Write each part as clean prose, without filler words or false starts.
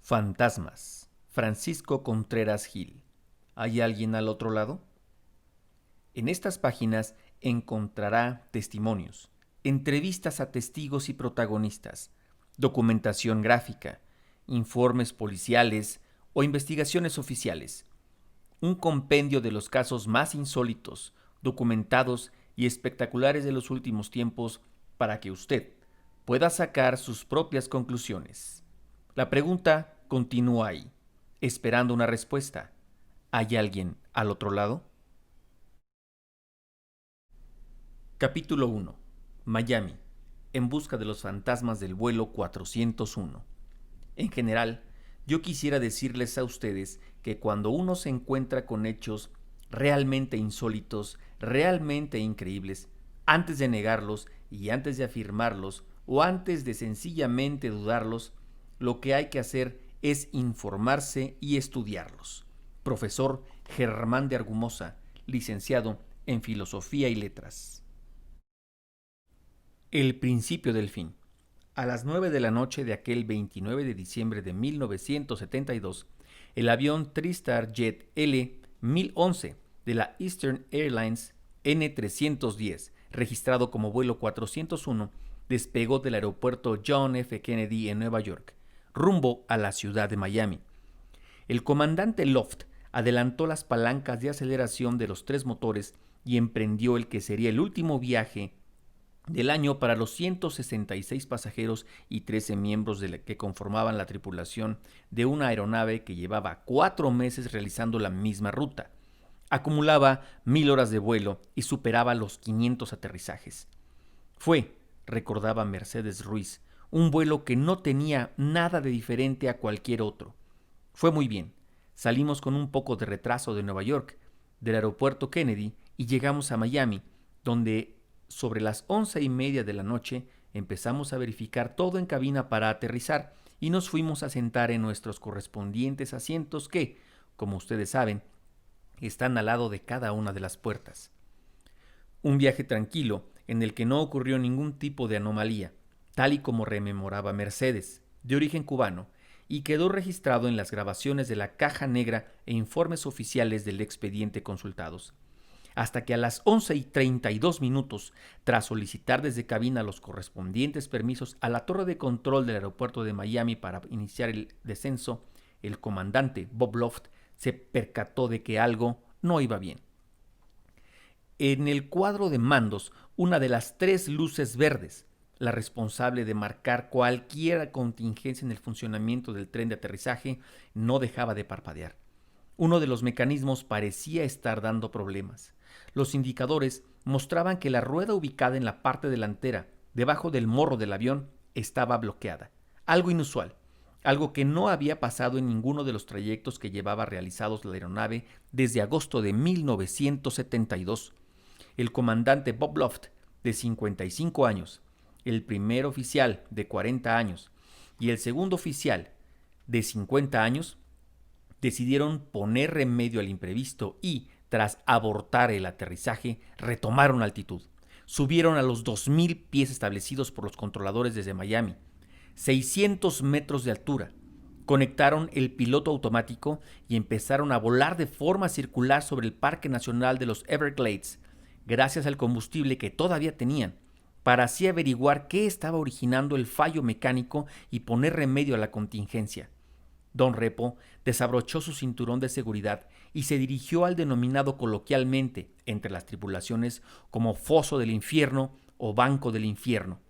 Fantasmas. Francisco Contreras Gil. ¿Hay alguien al otro lado? En estas páginas encontrará testimonios, entrevistas a testigos y protagonistas, documentación gráfica, informes policiales o investigaciones oficiales. Un compendio de los casos más insólitos, documentados y espectaculares de los últimos tiempos para que usted pueda sacar sus propias conclusiones. La pregunta continúa ahí, esperando una respuesta. ¿Hay alguien al otro lado? Capítulo 1. Miami, en busca de los fantasmas del vuelo 401. En general, yo quisiera decirles a ustedes que cuando uno se encuentra con hechos realmente insólitos, realmente increíbles, antes de negarlos y antes de afirmarlos o antes de sencillamente dudarlos, lo que hay que hacer es informarse y estudiarlos. Profesor Germán de Argumosa, licenciado en Filosofía y Letras. El principio del fin. A las 9 de la noche de aquel 29 de diciembre de 1972, el avión TriStar Jet L-1011 de la Eastern Airlines N-310, registrado como vuelo 401, despegó del aeropuerto John F. Kennedy en Nueva York, rumbo a la ciudad de Miami. El comandante Loft adelantó las palancas de aceleración de los tres motores y emprendió el que sería el último viaje del año para los 166 pasajeros y 13 miembros que conformaban la tripulación de una aeronave que llevaba 4 meses realizando la misma ruta. Acumulaba 1000 horas de vuelo y superaba los 500 aterrizajes. Fue, recordaba Mercedes Ruiz, un vuelo que no tenía nada de diferente a cualquier otro. Fue muy bien. Salimos con un poco de retraso de Nueva York, del aeropuerto Kennedy, y llegamos a Miami, donde sobre las 11:30 de la noche empezamos a verificar todo en cabina para aterrizar y nos fuimos a sentar en nuestros correspondientes asientos que, como ustedes saben, están al lado de cada una de las puertas. Un viaje tranquilo en el que no ocurrió ningún tipo de anomalía, tal y como rememoraba Mercedes, de origen cubano, y quedó registrado en las grabaciones de la caja negra e informes oficiales del expediente consultados. Hasta que a las 11:32, tras solicitar desde cabina los correspondientes permisos a la torre de control del aeropuerto de Miami para iniciar el descenso, el comandante Bob Loft se percató de que algo no iba bien. En el cuadro de mandos, una de las 3 luces verdes, la responsable de marcar cualquier contingencia en el funcionamiento del tren de aterrizaje, no dejaba de parpadear. Uno de los mecanismos parecía estar dando problemas. Los indicadores mostraban que la rueda ubicada en la parte delantera, debajo del morro del avión, estaba bloqueada. Algo inusual, algo que no había pasado en ninguno de los trayectos que llevaba realizados la aeronave desde agosto de 1972. El comandante Bob Loft, de 55 años, el primer oficial, de 40 años, y el segundo oficial, de 50 años, decidieron poner remedio al imprevisto y, tras abortar el aterrizaje, retomaron altitud. Subieron a los 2000 pies establecidos por los controladores desde Miami, 600 metros de altura. Conectaron el piloto automático y empezaron a volar de forma circular sobre el Parque Nacional de los Everglades, gracias al combustible que todavía tenían, para así averiguar qué estaba originando el fallo mecánico y poner remedio a la contingencia. Don Repo desabrochó su cinturón de seguridad y se dirigió al denominado coloquialmente entre las tripulaciones como foso del infierno o banco del infierno,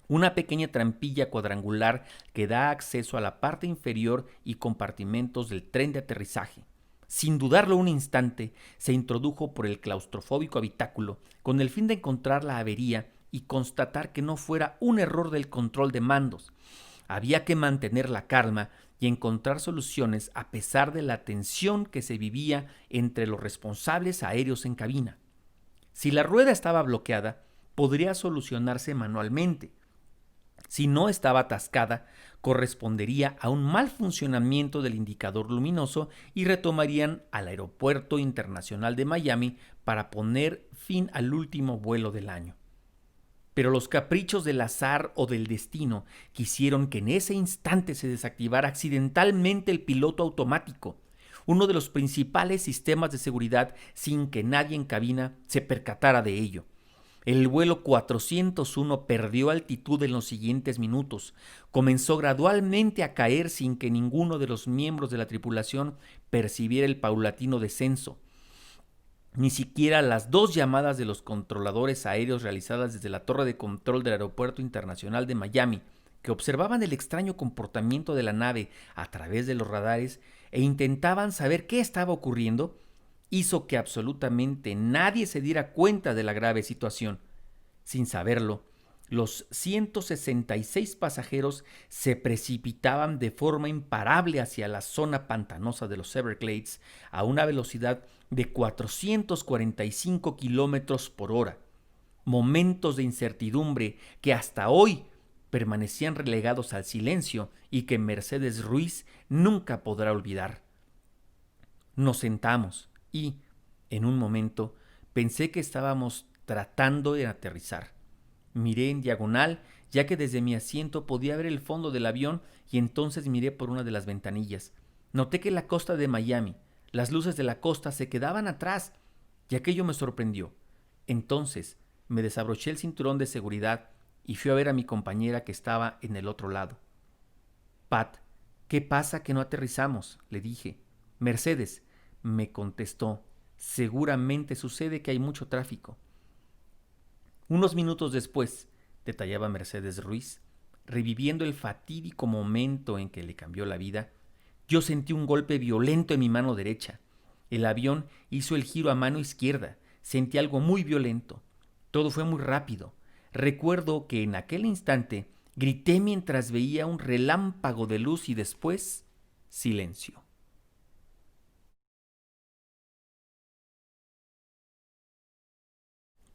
una pequeña trampilla cuadrangular que da acceso a la parte inferior y compartimentos del tren de aterrizaje. Sin dudarlo un instante, se introdujo por el claustrofóbico habitáculo con el fin de encontrar la avería y constatar que no fuera un error del control de mandos. Había que mantener la calma y encontrar soluciones a pesar de la tensión que se vivía entre los responsables aéreos en cabina. Si la rueda estaba bloqueada, podría solucionarse manualmente. Si no estaba atascada, correspondería a un mal funcionamiento del indicador luminoso y retomarían al Aeropuerto Internacional de Miami para poner fin al último vuelo del año. Pero los caprichos del azar o del destino quisieron que en ese instante se desactivara accidentalmente el piloto automático, uno de los principales sistemas de seguridad, sin que nadie en cabina se percatara de ello. El vuelo 401 perdió altitud en los siguientes minutos. Comenzó gradualmente a caer sin que ninguno de los miembros de la tripulación percibiera el paulatino descenso. Ni siquiera las 2 llamadas de los controladores aéreos realizadas desde la torre de control del Aeropuerto Internacional de Miami, que observaban el extraño comportamiento de la nave a través de los radares e intentaban saber qué estaba ocurriendo, hizo que absolutamente nadie se diera cuenta de la grave situación. Sin saberlo, los 166 pasajeros se precipitaban de forma imparable hacia la zona pantanosa de los Everglades a una velocidad de 445 kilómetros por hora. Momentos de incertidumbre que hasta hoy permanecían relegados al silencio y que Mercedes Ruiz nunca podrá olvidar. Nos sentamos y, en un momento, pensé que estábamos tratando de aterrizar. Miré en diagonal, ya que desde mi asiento podía ver el fondo del avión, y entonces miré por una de las ventanillas. Noté que la costa de Miami, las luces de la costa se quedaban atrás, y aquello me sorprendió. Entonces me desabroché el cinturón de seguridad y fui a ver a mi compañera que estaba en el otro lado. Pat, ¿qué pasa que no aterrizamos?, le dije. Mercedes, me contestó, seguramente sucede que hay mucho tráfico. Unos minutos después, detallaba Mercedes Ruiz, reviviendo el fatídico momento en que le cambió la vida, yo sentí un golpe violento en mi mano derecha. El avión hizo el giro a mano izquierda. Sentí algo muy violento. Todo fue muy rápido. Recuerdo que en aquel instante grité mientras veía un relámpago de luz y después silencio.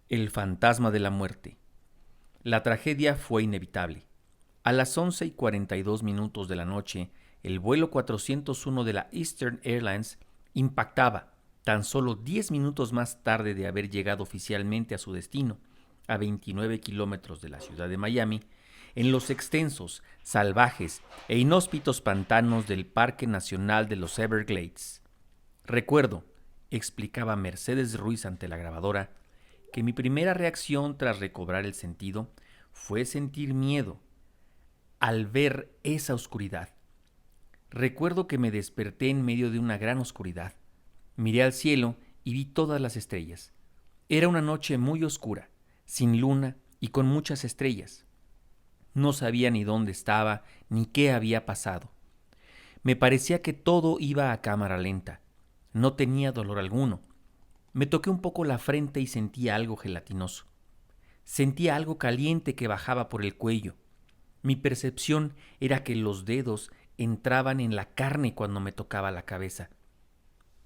El fantasma de la muerte. La tragedia fue inevitable. A las 11:42 de la noche, el vuelo 401 de la Eastern Airlines impactaba, tan solo 10 minutos más tarde de haber llegado oficialmente a su destino, a 29 kilómetros de la ciudad de Miami, en los extensos, salvajes e inhóspitos pantanos del Parque Nacional de los Everglades. Recuerdo, explicaba Mercedes Ruiz ante la grabadora, que mi primera reacción tras recobrar el sentido fue sentir miedo al ver esa oscuridad. Recuerdo que me desperté en medio de una gran oscuridad. Miré al cielo y vi todas las estrellas. Era una noche muy oscura, sin luna y con muchas estrellas. No sabía ni dónde estaba ni qué había pasado. Me parecía que todo iba a cámara lenta. No tenía dolor alguno. Me toqué un poco la frente y sentía algo gelatinoso. Sentía algo caliente que bajaba por el cuello. Mi percepción era que los dedos entraban en la carne cuando me tocaba la cabeza.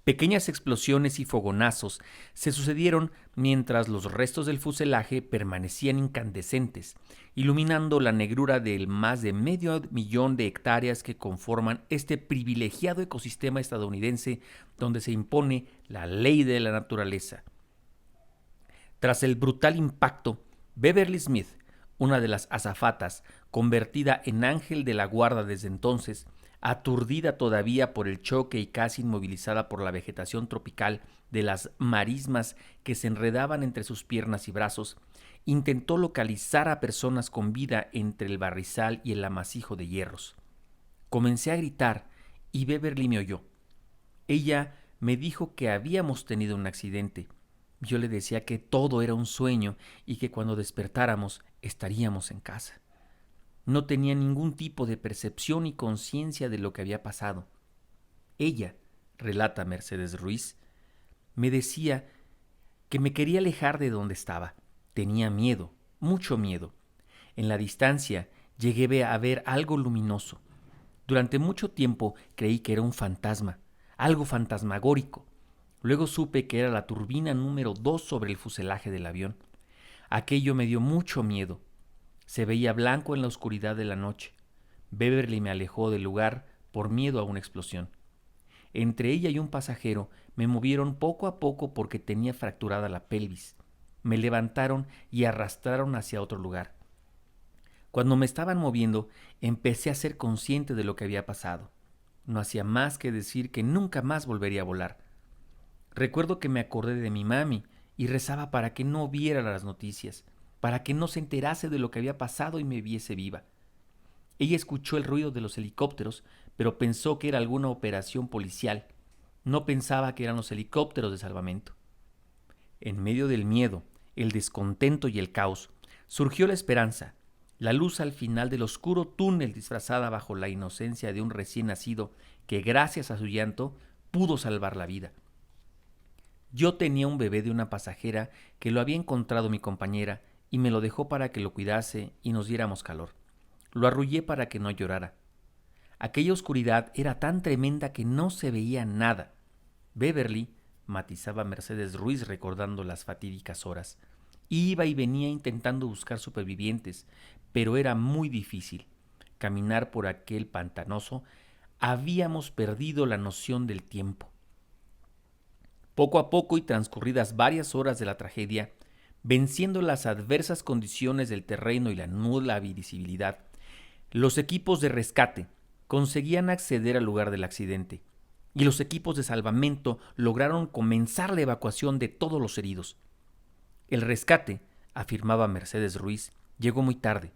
Pequeñas explosiones y fogonazos se sucedieron mientras los restos del fuselaje permanecían incandescentes, iluminando la negrura del más de 500,000 de hectáreas que conforman este privilegiado ecosistema estadounidense donde se impone la ley de la naturaleza. Tras el brutal impacto, Beverly Smith, una de las azafatas, convertida en ángel de la guarda desde entonces, aturdida todavía por el choque y casi inmovilizada por la vegetación tropical de las marismas que se enredaban entre sus piernas y brazos, intentó localizar a personas con vida entre el barrizal y el amasijo de hierros. Comencé a gritar y Beverly me oyó. Ella me dijo que habíamos tenido un accidente. Yo le decía que todo era un sueño y que cuando despertáramos estaríamos en casa. No tenía ningún tipo de percepción ni conciencia de lo que había pasado. Ella, relata Mercedes Ruiz, me decía que me quería alejar de donde estaba. Tenía miedo, mucho miedo. En la distancia llegué a ver algo luminoso. Durante mucho tiempo creí que era un fantasma, algo fantasmagórico. Luego supe que era la turbina número 2 sobre el fuselaje del avión. Aquello me dio mucho miedo. Se veía blanco en la oscuridad de la noche. Beverly me alejó del lugar por miedo a una explosión. Entre ella y un pasajero me movieron poco a poco porque tenía fracturada la pelvis. me levantaron y arrastraron hacia otro lugar. Cuando me estaban moviendo, empecé a ser consciente de lo que había pasado. No hacía más que decir que nunca más volvería a volar. Recuerdo que me acordé de mi mami y rezaba para que no viera las noticias, para que no se enterase de lo que había pasado y me viese viva. Ella escuchó el ruido de los helicópteros, pero pensó que era alguna operación policial. No pensaba que eran los helicópteros de salvamento. En medio del miedo, el descontento y el caos, surgió la esperanza, la luz al final del oscuro túnel disfrazada bajo la inocencia de un recién nacido que, gracias a su llanto, pudo salvar la vida. Yo tenía un bebé de una pasajera que lo había encontrado mi compañera y me lo dejó para que lo cuidase y nos diéramos calor. Lo arrullé para que no llorara. Aquella oscuridad era tan tremenda que no se veía nada. Beverly, matizaba Mercedes Ruiz recordando las fatídicas horas, iba y venía intentando buscar supervivientes, pero era muy difícil. Caminar por aquel pantanoso, habíamos perdido la noción del tiempo. Poco a poco y transcurridas varias horas de la tragedia, venciendo las adversas condiciones del terreno y la nula visibilidad, los equipos de rescate conseguían acceder al lugar del accidente y los equipos de salvamento lograron comenzar la evacuación de todos los heridos. El rescate, afirmaba Mercedes Ruiz, llegó muy tarde,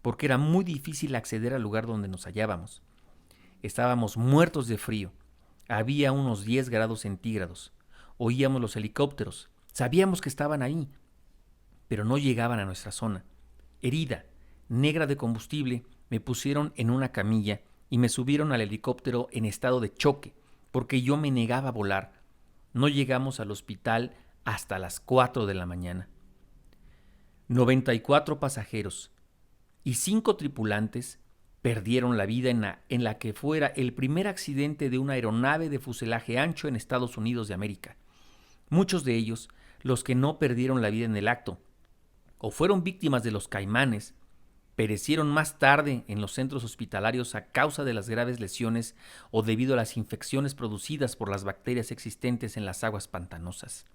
porque era muy difícil acceder al lugar donde nos hallábamos. Estábamos muertos de frío, había unos 10 grados centígrados, oíamos los helicópteros, sabíamos que estaban ahí, pero no llegaban a nuestra zona. Herida, negra de combustible, me pusieron en una camilla y me subieron al helicóptero en estado de choque, porque yo me negaba a volar. No llegamos al hospital hasta las 4 de la mañana. 94 pasajeros y 5 tripulantes perdieron la vida en la que fuera el primer accidente de una aeronave de fuselaje ancho en Estados Unidos de América. Muchos de ellos, los que no perdieron la vida en el acto, o fueron víctimas de los caimanes, perecieron más tarde en los centros hospitalarios a causa de las graves lesiones o debido a las infecciones producidas por las bacterias existentes en las aguas pantanosas.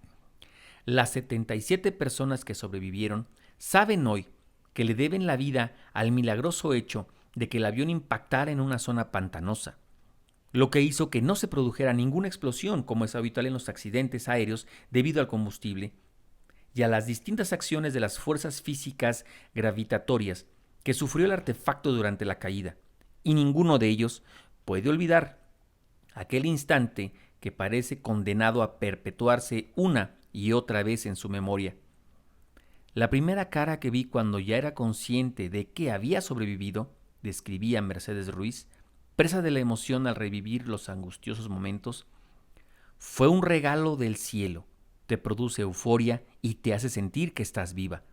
Las 77 personas que sobrevivieron saben hoy que le deben la vida al milagroso hecho de que el avión impactara en una zona pantanosa, lo que hizo que no se produjera ninguna explosión como es habitual en los accidentes aéreos debido al combustible y a las distintas acciones de las fuerzas físicas gravitatorias que sufrió el artefacto durante la caída, y ninguno de ellos puede olvidar aquel instante que parece condenado a perpetuarse una y otra vez en su memoria. La primera cara que vi cuando ya era consciente de que había sobrevivido, describía Mercedes Ruiz, presa de la emoción al revivir los angustiosos momentos, fue un regalo del cielo, te produce euforia y te hace sentir que estás viva.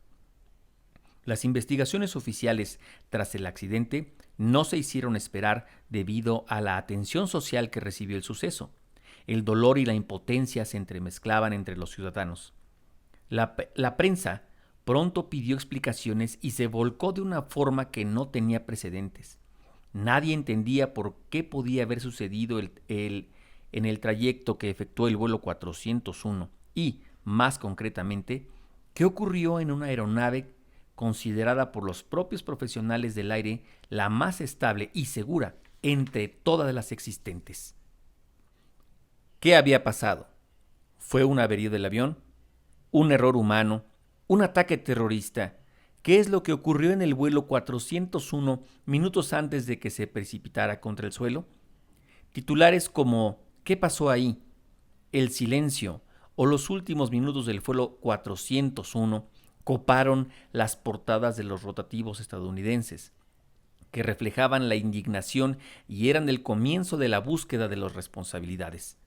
Las investigaciones oficiales tras el accidente no se hicieron esperar debido a la atención social que recibió el suceso. El dolor y la impotencia se entremezclaban entre los ciudadanos. La prensa pronto pidió explicaciones y se volcó de una forma que no tenía precedentes. Nadie entendía por qué podía haber sucedido en el trayecto que efectuó el vuelo 401 y, más concretamente, qué ocurrió en una aeronave considerada por los propios profesionales del aire la más estable y segura entre todas las existentes. ¿Qué había pasado? ¿Fue una avería del avión? ¿Un error humano? ¿Un ataque terrorista? ¿Qué es lo que ocurrió en el vuelo 401 minutos antes de que se precipitara contra el suelo? Titulares como ¿qué pasó ahí?, el silencio o los últimos minutos del vuelo 401 coparon las portadas de los rotativos estadounidenses, que reflejaban la indignación y eran el comienzo de la búsqueda de las responsabilidades.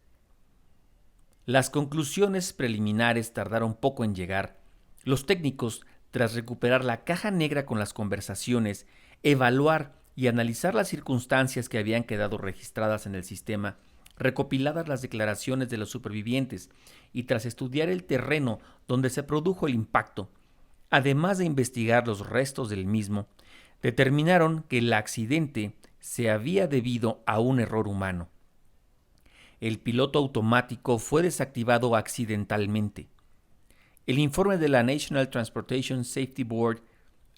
Las conclusiones preliminares tardaron poco en llegar. Los técnicos, tras recuperar la caja negra con las conversaciones, evaluar y analizar las circunstancias que habían quedado registradas en el sistema, recopiladas las declaraciones de los supervivientes y tras estudiar el terreno donde se produjo el impacto, además de investigar los restos del mismo, determinaron que el accidente se había debido a un error humano. El piloto automático fue desactivado accidentalmente. El informe de la National Transportation Safety Board,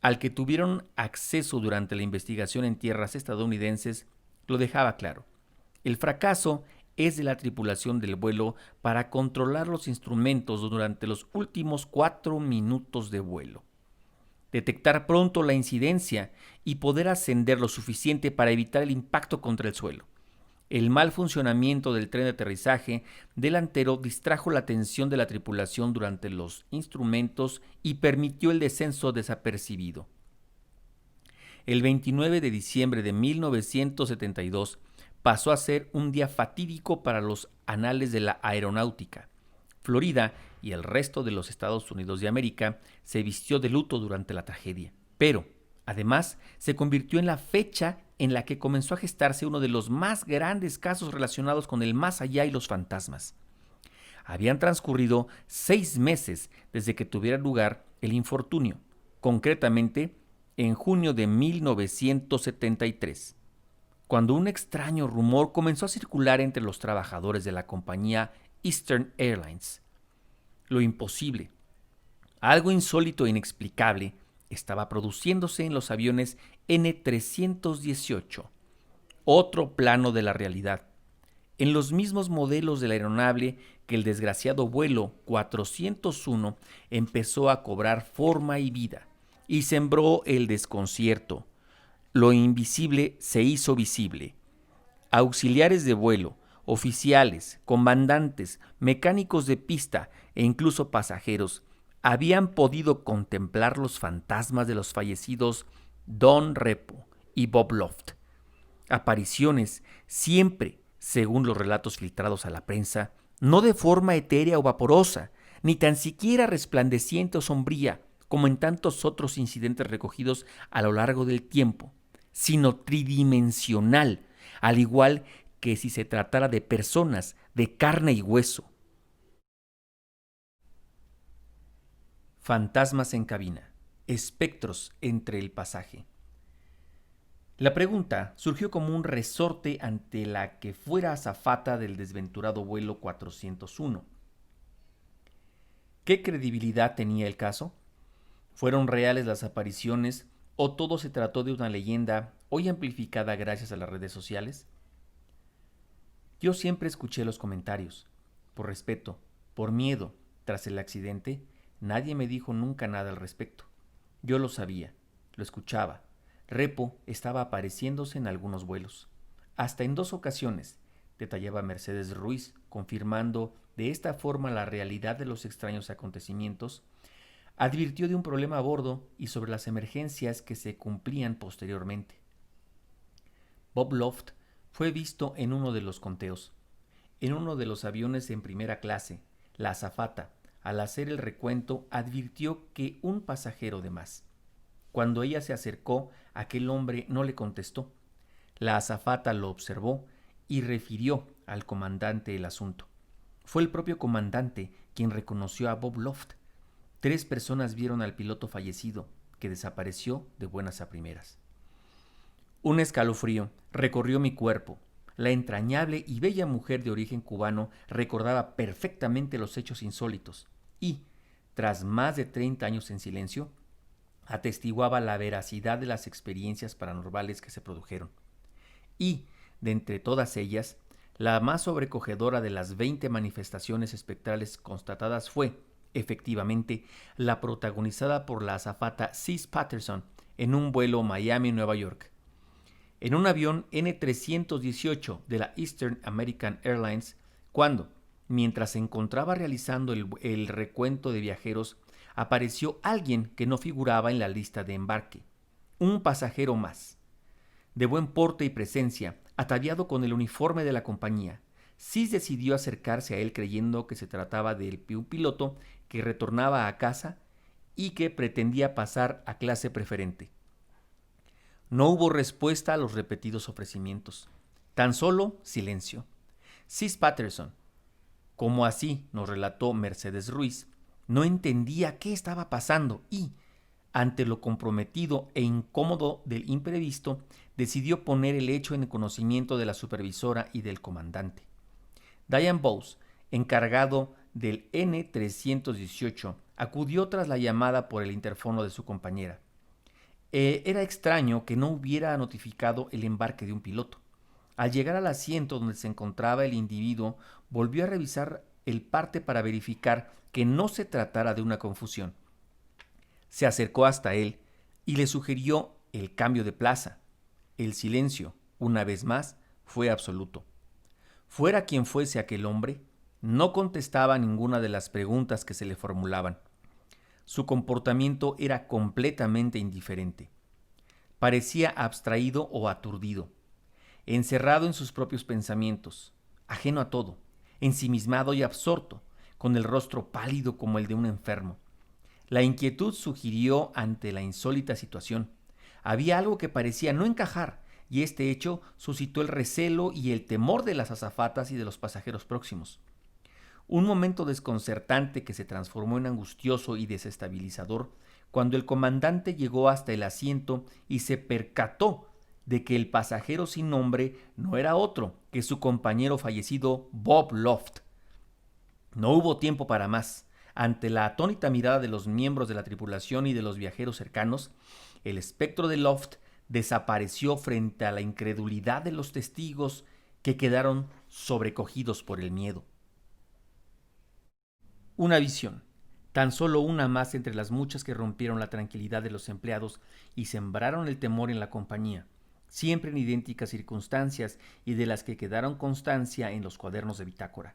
al que tuvieron acceso durante la investigación en tierras estadounidenses, lo dejaba claro. El fracaso es de la tripulación del vuelo para controlar los instrumentos durante los últimos 4 minutos de vuelo. Detectar pronto la incidencia y poder ascender lo suficiente para evitar el impacto contra el suelo. El mal funcionamiento del tren de aterrizaje delantero distrajo la atención de la tripulación durante los instrumentos y permitió el descenso desapercibido. El 29 de diciembre de 1972 pasó a ser un día fatídico para los anales de la aeronáutica. Florida y el resto de los Estados Unidos de América se vistió de luto durante la tragedia, pero además se convirtió en la fecha en la que comenzó a gestarse uno de los más grandes casos relacionados con el más allá y los fantasmas. Habían transcurrido 6 meses desde que tuviera lugar el infortunio, concretamente en junio de 1973, cuando un extraño rumor comenzó a circular entre los trabajadores de la compañía Eastern Airlines. Lo imposible, algo insólito e inexplicable, estaba produciéndose en los aviones N-318, otro plano de la realidad, en los mismos modelos de la aeronave que el desgraciado vuelo 401 empezó a cobrar forma y vida, y sembró el desconcierto. Lo invisible se hizo visible. Auxiliares de vuelo, oficiales, comandantes, mecánicos de pista e incluso pasajeros habían podido contemplar los fantasmas de los fallecidos Don Repo y Bob Loft. Apariciones siempre, según los relatos filtrados a la prensa, no de forma etérea o vaporosa, ni tan siquiera resplandeciente o sombría, como en tantos otros incidentes recogidos a lo largo del tiempo, sino tridimensional, al igual que si se tratara de personas de carne y hueso. Fantasmas en cabina, espectros entre el pasaje. La pregunta surgió como un resorte ante la que fuera azafata del desventurado vuelo 401. ¿Qué credibilidad tenía el caso? ¿Fueron reales las apariciones o todo se trató de una leyenda hoy amplificada gracias a las redes sociales? Yo siempre escuché los comentarios. Por respeto, por miedo, tras el accidente, nadie me dijo nunca nada al respecto. Yo lo sabía, lo escuchaba. Repo estaba apareciéndose en algunos vuelos. Hasta en 2 ocasiones, detallaba Mercedes Ruiz, confirmando de esta forma la realidad de los extraños acontecimientos, advirtió de un problema a bordo y sobre las emergencias que se cumplían posteriormente. Bob Loft fue visto en uno de los conteos. En uno de los aviones en primera clase, la azafata, al hacer el recuento, advirtió que un pasajero de más. Cuando ella se acercó, aquel hombre no le contestó. La azafata lo observó y refirió al comandante el asunto. Fue el propio comandante quien reconoció a Bob Loft. 3 personas vieron al piloto fallecido, que desapareció de buenas a primeras. Un escalofrío recorrió mi cuerpo. La entrañable y bella mujer de origen cubano recordaba perfectamente los hechos insólitos y, tras más de 30 años en silencio, atestiguaba la veracidad de las experiencias paranormales que se produjeron. Y, de entre todas ellas, la más sobrecogedora de las 20 manifestaciones espectrales constatadas fue, efectivamente, la protagonizada por la azafata Cis Patterson en un vuelo Miami-Nueva York. En un avión N-318 de la Eastern American Airlines, cuando, mientras se encontraba realizando el recuento de viajeros, apareció alguien que no figuraba en la lista de embarque. Un pasajero más. De buen porte y presencia, ataviado con el uniforme de la compañía, Cis decidió acercarse a él creyendo que se trataba de un piloto que retornaba a casa y que pretendía pasar a clase preferente. No hubo respuesta a los repetidos ofrecimientos, tan solo silencio. Cis Patterson, como así nos relató Mercedes Ruiz, no entendía qué estaba pasando y, ante lo comprometido e incómodo del imprevisto, decidió poner el hecho en conocimiento de la supervisora y del comandante. Diane Bowes, encargado del N-318, acudió tras la llamada por el interfono de su compañera. Era extraño que no hubiera notificado el embarque de un piloto. Al llegar al asiento donde se encontraba el individuo, volvió a revisar el parte para verificar que no se tratara de una confusión. Se acercó hasta él y le sugirió el cambio de plaza. El silencio, una vez más, fue absoluto. Fuera quien fuese aquel hombre, no contestaba ninguna de las preguntas que se le formulaban. Su comportamiento era completamente indiferente. Parecía abstraído o aturdido, encerrado en sus propios pensamientos, ajeno a todo, ensimismado y absorto, con el rostro pálido como el de un enfermo. La inquietud sugirió ante la insólita situación. Había algo que parecía no encajar, y este hecho suscitó el recelo y el temor de las azafatas y de los pasajeros próximos. Un momento desconcertante que se transformó en angustioso y desestabilizador cuando el comandante llegó hasta el asiento y se percató de que el pasajero sin nombre no era otro que su compañero fallecido Bob Loft. No hubo tiempo para más. Ante la atónita mirada de los miembros de la tripulación y de los viajeros cercanos, el espectro de Loft desapareció frente a la incredulidad de los testigos que quedaron sobrecogidos por el miedo. Una visión, tan solo una más entre las muchas que rompieron la tranquilidad de los empleados y sembraron el temor en la compañía, siempre en idénticas circunstancias y de las que quedaron constancia en los cuadernos de bitácora.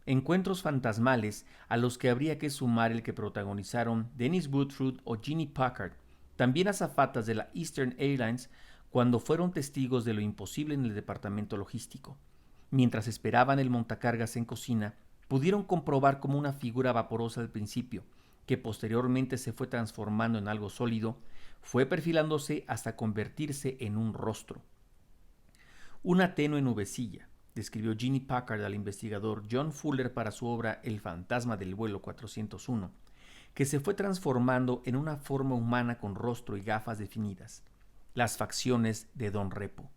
Encuentros fantasmales a los que habría que sumar el que protagonizaron Dennis Woodruff o Ginny Packard, también azafatas de la Eastern Airlines, cuando fueron testigos de lo imposible en el departamento logístico. Mientras esperaban el montacargas en cocina, pudieron comprobar como una figura vaporosa al principio, que posteriormente se fue transformando en algo sólido, fue perfilándose hasta convertirse en un rostro. Una tenue nubecilla, describió Ginny Packard al investigador John Fuller para su obra El fantasma del vuelo 401, que se fue transformando en una forma humana con rostro y gafas definidas, las facciones de Don Repo.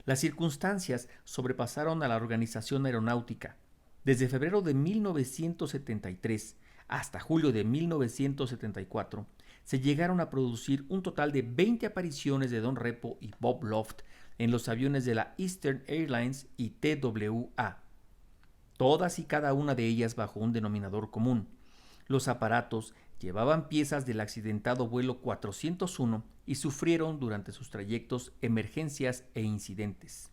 Las circunstancias sobrepasaron a la organización aeronáutica. Desde febrero de 1973 hasta julio de 1974 se llegaron a producir un total de 20 apariciones de Don Repo y Bob Loft en los aviones de la Eastern Airlines y TWA, todas y cada una de ellas bajo un denominador común. Los aparatos llevaban piezas del accidentado vuelo 401 y sufrieron durante sus trayectos emergencias e incidentes.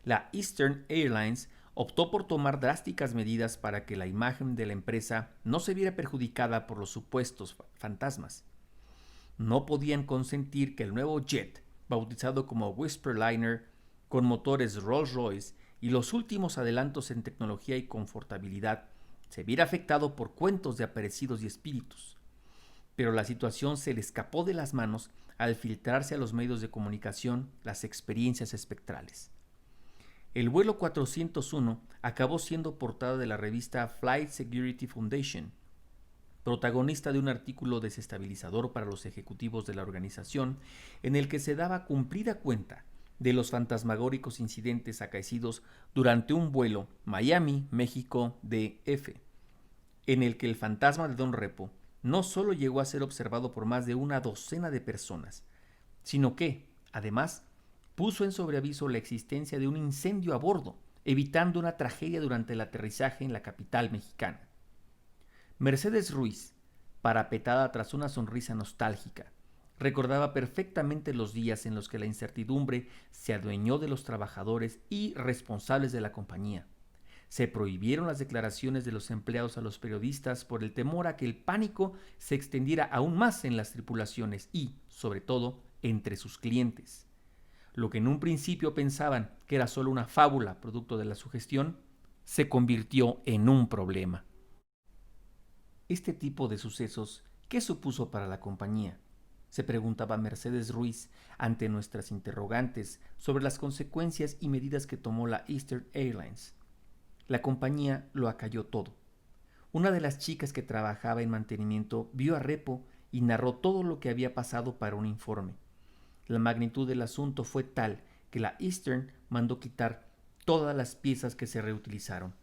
La Eastern Airlines optó por tomar drásticas medidas para que la imagen de la empresa no se viera perjudicada por los supuestos fantasmas. No podían consentir que el nuevo jet, bautizado como Whisperliner, con motores Rolls-Royce y los últimos adelantos en tecnología y confortabilidad, se viera afectado por cuentos de aparecidos y espíritus. Pero la situación se le escapó de las manos al filtrarse a los medios de comunicación las experiencias espectrales. El vuelo 401 acabó siendo portada de la revista Flight Security Foundation, protagonista de un artículo desestabilizador para los ejecutivos de la organización, en el que se daba cumplida cuenta de los fantasmagóricos incidentes acaecidos durante un vuelo Miami-México DF, en el que el fantasma de Don Repo no solo llegó a ser observado por más de una docena de personas, sino que, además, puso en sobreaviso la existencia de un incendio a bordo, evitando una tragedia durante el aterrizaje en la capital mexicana. Mercedes Ruiz, parapetada tras una sonrisa nostálgica, recordaba perfectamente los días en los que la incertidumbre se adueñó de los trabajadores y responsables de la compañía. Se prohibieron las declaraciones de los empleados a los periodistas por el temor a que el pánico se extendiera aún más en las tripulaciones y, sobre todo, entre sus clientes. Lo que en un principio pensaban que era solo una fábula producto de la sugestión, se convirtió en un problema. Este tipo de sucesos, ¿qué supuso para la compañía?, se preguntaba Mercedes Ruiz ante nuestras interrogantes sobre las consecuencias y medidas que tomó la Eastern Airlines. La compañía lo acalló todo. Una de las chicas que trabajaba en mantenimiento vio a Repo y narró todo lo que había pasado para un informe. La magnitud del asunto fue tal que la Eastern mandó quitar todas las piezas que se reutilizaron.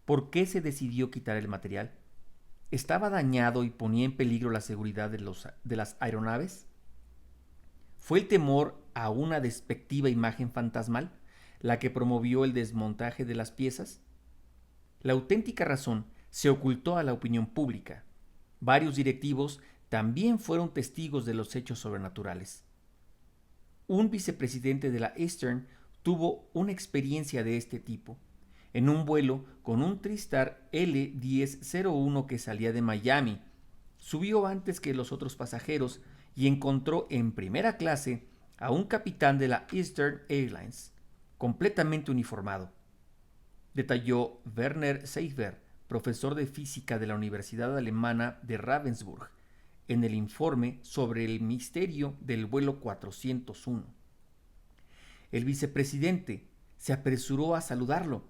¿Por qué se decidió quitar el material? ¿Estaba dañado y ponía en peligro la seguridad de las aeronaves? ¿Fue el temor a una despectiva imagen fantasmal la que promovió el desmontaje de las piezas? La auténtica razón se ocultó a la opinión pública. Varios directivos también fueron testigos de los hechos sobrenaturales. Un vicepresidente de la Eastern tuvo una experiencia de este tipo. En un vuelo con un TriStar L1001 que salía de Miami, subió antes que los otros pasajeros y encontró en primera clase a un capitán de la Eastern Airlines, completamente uniformado. Detalló Werner Seifer, profesor de física de la Universidad Alemana de Ravensburg, en el informe sobre el misterio del vuelo 401. El vicepresidente se apresuró a saludarlo.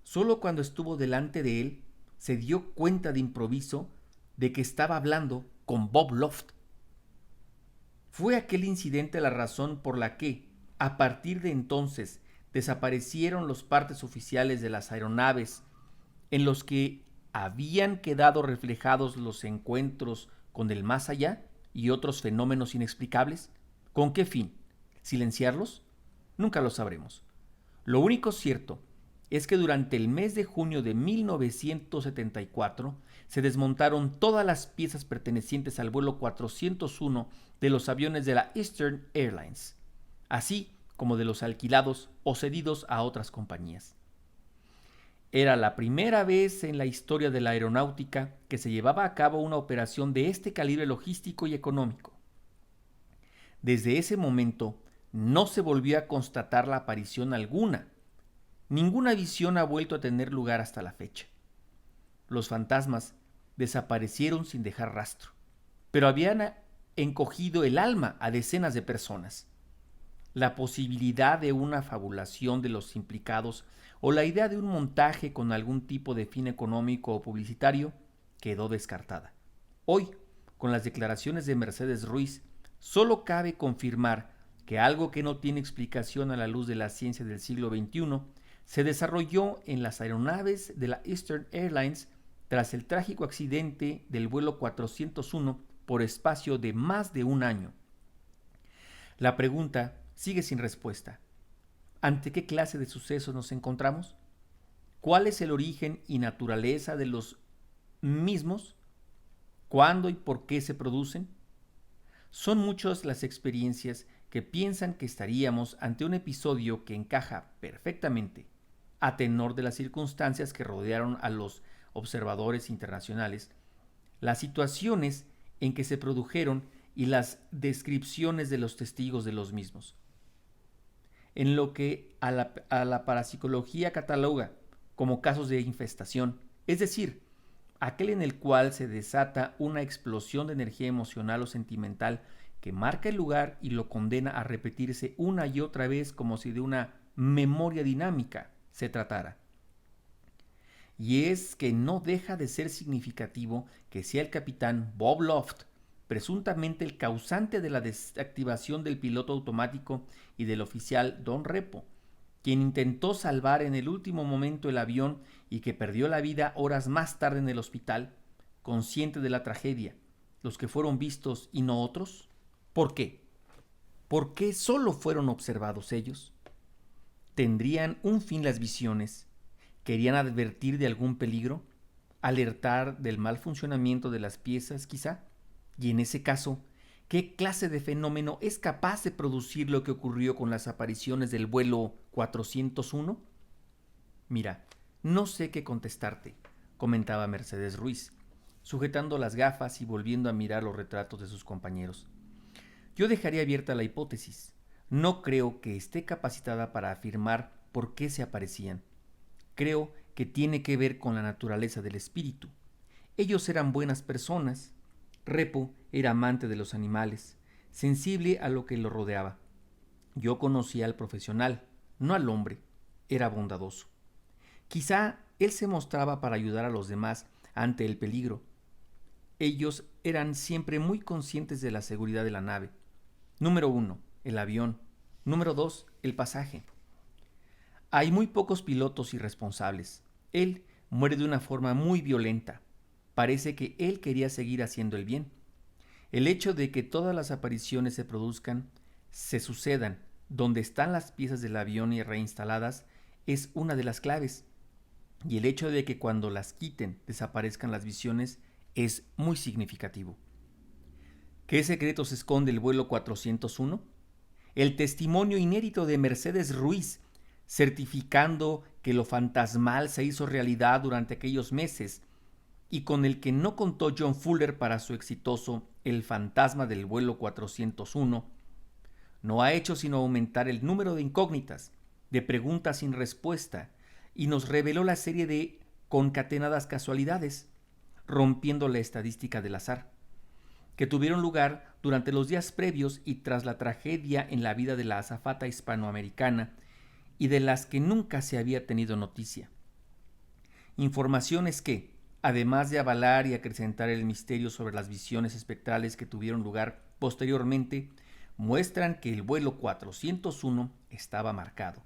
Solo cuando estuvo delante de él se dio cuenta de improviso de que estaba hablando con Bob Loft. Fue aquel incidente la razón por la que, a partir de entonces, desaparecieron los partes oficiales de las aeronaves en los que habían quedado reflejados los encuentros con el más allá y otros fenómenos inexplicables. ¿Con qué fin? ¿Silenciarlos? Nunca lo sabremos. Lo único cierto es que durante el mes de junio de 1974 se desmontaron todas las piezas pertenecientes al vuelo 401 de los aviones de la Eastern Airlines, así como de los alquilados o cedidos a otras compañías. Era la primera vez en la historia de la aeronáutica que se llevaba a cabo una operación de este calibre logístico y económico. Desde ese momento no se volvió a constatar la aparición alguna. Ninguna visión ha vuelto a tener lugar hasta la fecha. Los fantasmas desaparecieron sin dejar rastro, pero habían encogido el alma a decenas de personas. La posibilidad de una fabulación de los implicados o la idea de un montaje con algún tipo de fin económico o publicitario quedó descartada. Hoy, con las declaraciones de Mercedes Ruiz, solo cabe confirmar que algo que no tiene explicación a la luz de la ciencia del siglo XXI se desarrolló en las aeronaves de la Eastern Airlines tras el trágico accidente del vuelo 401 por espacio de más de un año. La pregunta sigue sin respuesta. ¿Ante qué clase de sucesos nos encontramos? ¿Cuál es el origen y naturaleza de los mismos? ¿Cuándo y por qué se producen? Son muchas las experiencias que piensan que estaríamos ante un episodio que encaja perfectamente, a tenor de las circunstancias que rodearon a los observadores internacionales, las situaciones en que se produjeron y las descripciones de los testigos de los mismos. En lo que a la parapsicología cataloga como casos de infestación, es decir, aquel en el cual se desata una explosión de energía emocional o sentimental que marca el lugar y lo condena a repetirse una y otra vez como si de una memoria dinámica se tratara. Y es que no deja de ser significativo que sea el capitán Bob Loft, presuntamente el causante de la desactivación del piloto automático y del oficial Don Repo, quien intentó salvar en el último momento el avión y que perdió la vida horas más tarde en el hospital, consciente de la tragedia, los que fueron vistos y no otros. ¿Por qué? ¿Por qué solo fueron observados ellos? ¿Tendrían un fin las visiones? ¿Querían advertir de algún peligro? ¿Alertar del mal funcionamiento de las piezas, quizá? Y en ese caso, ¿qué clase de fenómeno es capaz de producir lo que ocurrió con las apariciones del vuelo 401? Mira, no sé qué contestarte, comentaba Mercedes Ruiz, sujetando las gafas y volviendo a mirar los retratos de sus compañeros. Yo dejaría abierta la hipótesis. No creo que esté capacitada para afirmar por qué se aparecían. Creo que tiene que ver con la naturaleza del espíritu. Ellos eran buenas personas. Repo era amante de los animales, sensible a lo que lo rodeaba. Yo conocía al profesional, no al hombre. Era bondadoso. Quizá él se mostraba para ayudar a los demás ante el peligro. Ellos eran siempre muy conscientes de la seguridad de la nave. Número 1, el avión. Número 2, el pasaje. Hay muy pocos pilotos irresponsables. Él muere de una forma muy violenta. parece que él quería seguir haciendo el bien. El hecho de que todas las apariciones se produzcan, se sucedan donde están las piezas del avión y reinstaladas, es una de las claves. Y el hecho de que cuando las quiten desaparezcan las visiones es muy significativo. ¿Qué secreto se esconde el vuelo 401? El testimonio inédito de Mercedes Ruiz, certificando que lo fantasmal se hizo realidad durante aquellos meses y con el que no contó John Fuller para su exitoso El fantasma del vuelo 401, no ha hecho sino aumentar el número de incógnitas, de preguntas sin respuesta, y nos reveló la serie de concatenadas casualidades, rompiendo la estadística del azar, que tuvieron lugar durante los días previos y tras la tragedia en la vida de la azafata hispanoamericana y de las que nunca se había tenido noticia. Informaciones que, además de avalar y acrecentar el misterio sobre las visiones espectrales que tuvieron lugar posteriormente, muestran que el vuelo 401 estaba marcado.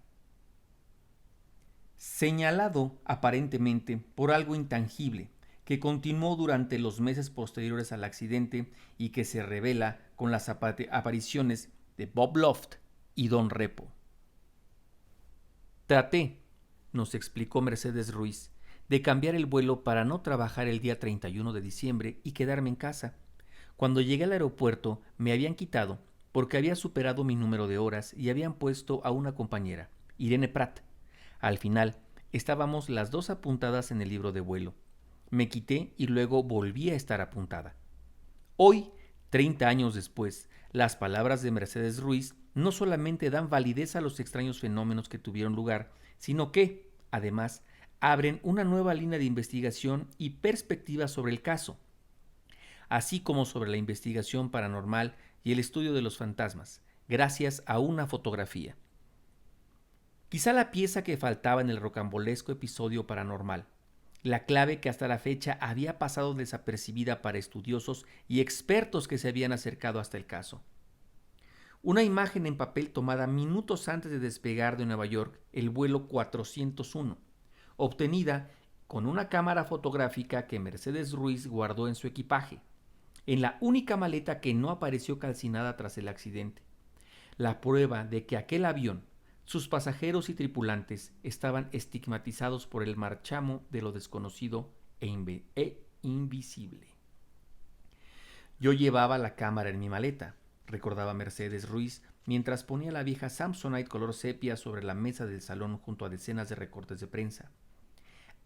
Señalado aparentemente por algo intangible que continuó durante los meses posteriores al accidente y que se revela con las apariciones de Bob Loft y Don Repo. Traté, nos explicó Mercedes Ruiz, de cambiar el vuelo para no trabajar el día 31 de diciembre y quedarme en casa. Cuando llegué al aeropuerto me habían quitado porque había superado mi número de horas y habían puesto a una compañera, Irene Pratt. Al final, estábamos las dos apuntadas en el libro de vuelo. Me quité y luego volví a estar apuntada. Hoy, 30 años después, las palabras de Mercedes Ruiz no solamente dan validez a los extraños fenómenos que tuvieron lugar, sino que, además, abren una nueva línea de investigación y perspectiva sobre el caso, así como sobre la investigación paranormal y el estudio de los fantasmas, gracias a una fotografía. Quizá la pieza que faltaba en el rocambolesco episodio paranormal, la clave que hasta la fecha había pasado desapercibida para estudiosos y expertos que se habían acercado hasta el caso. Una imagen en papel tomada minutos antes de despegar de Nueva York el vuelo 401, obtenida con una cámara fotográfica que Mercedes Ruiz guardó en su equipaje, en la única maleta que no apareció calcinada tras el accidente. La prueba de que aquel avión, sus pasajeros y tripulantes estaban estigmatizados por el marchamo de lo desconocido e invisible. Yo llevaba la cámara en mi maleta, recordaba Mercedes Ruiz, mientras ponía la vieja Samsonite color sepia sobre la mesa del salón junto a decenas de recortes de prensa.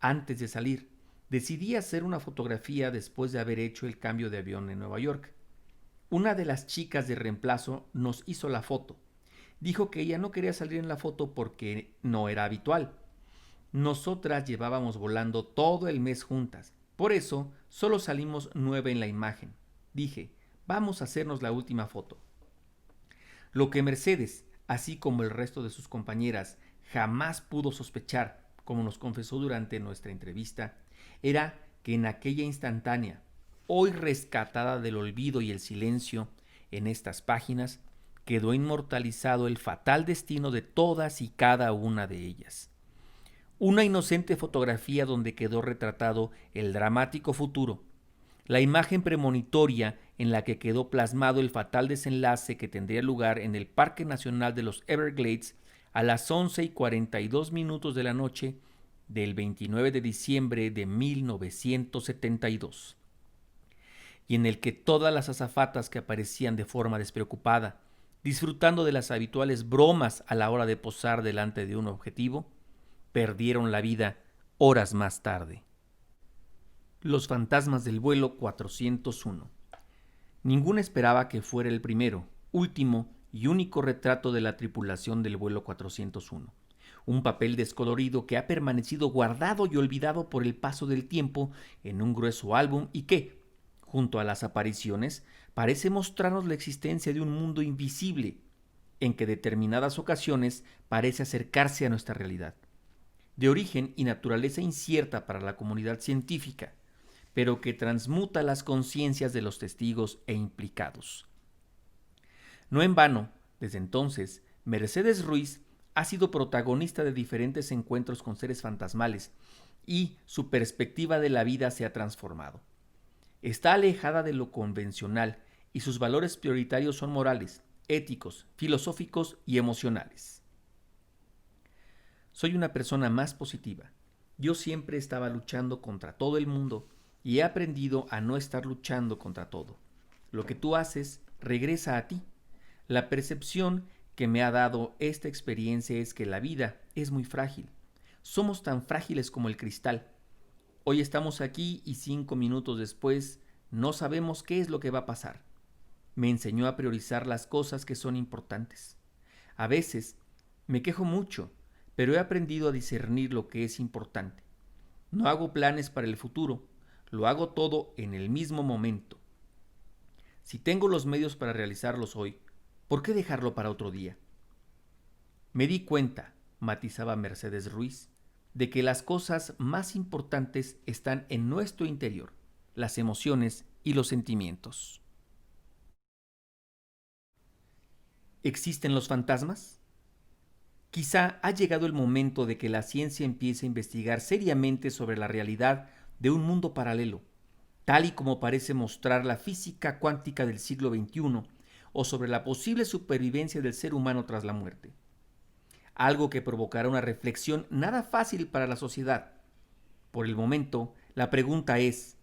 Antes de salir, decidí hacer una fotografía después de haber hecho el cambio de avión en Nueva York. Una de las chicas de reemplazo nos hizo la foto. Dijo que ella no quería salir en la foto porque no era habitual. Nosotras llevábamos volando todo el mes juntas. Por eso, solo salimos 9 en la imagen. Dije, vamos a hacernos la última foto. Lo que Mercedes, así como el resto de sus compañeras, jamás pudo sospechar, como nos confesó durante nuestra entrevista, era que en aquella instantánea, hoy rescatada del olvido y el silencio, en estas páginas, quedó inmortalizado el fatal destino de todas y cada una de ellas. Una inocente fotografía donde quedó retratado el dramático futuro, la imagen premonitoria en la que quedó plasmado el fatal desenlace que tendría lugar en el Parque Nacional de los Everglades a las 11:42 de la noche del 29 de diciembre de 1972, y en el que todas las azafatas que aparecían de forma despreocupada, disfrutando de las habituales bromas a la hora de posar delante de un objetivo, perdieron la vida horas más tarde. Los fantasmas del vuelo 401. Ninguno esperaba que fuera el primero, último y único retrato de la tripulación del vuelo 401. Un papel descolorido que ha permanecido guardado y olvidado por el paso del tiempo en un grueso álbum y que, junto a las apariciones, parece mostrarnos la existencia de un mundo invisible, en que determinadas ocasiones parece acercarse a nuestra realidad, de origen y naturaleza incierta para la comunidad científica, pero que transmuta las conciencias de los testigos e implicados. No en vano, desde entonces, Mercedes Ruiz ha sido protagonista de diferentes encuentros con seres fantasmales y su perspectiva de la vida se ha transformado. Está alejada de lo convencional y sus valores prioritarios son morales, éticos, filosóficos y emocionales. Soy una persona más positiva. Yo siempre estaba luchando contra todo el mundo y he aprendido a no estar luchando contra todo. Lo que tú haces regresa a ti. La percepción que me ha dado esta experiencia es que la vida es muy frágil. Somos tan frágiles como el cristal. Hoy estamos aquí y 5 minutos después no sabemos qué es lo que va a pasar. Me enseñó a priorizar las cosas que son importantes. A veces me quejo mucho, pero he aprendido a discernir lo que es importante. No hago planes para el futuro, lo hago todo en el mismo momento. Si tengo los medios para realizarlos hoy, ¿por qué dejarlo para otro día? Me di cuenta, matizaba Mercedes Ruiz, de que las cosas más importantes están en nuestro interior, las emociones y los sentimientos. ¿Existen los fantasmas? Quizá ha llegado el momento de que la ciencia empiece a investigar seriamente sobre la realidad de un mundo paralelo, tal y como parece mostrar la física cuántica del siglo XXI, o sobre la posible supervivencia del ser humano tras la muerte. Algo que provocará una reflexión nada fácil para la sociedad. Por el momento, la pregunta es,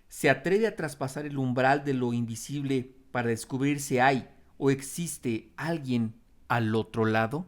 ¿se atreve a traspasar el umbral de lo invisible para descubrir si hay o existe alguien al otro lado?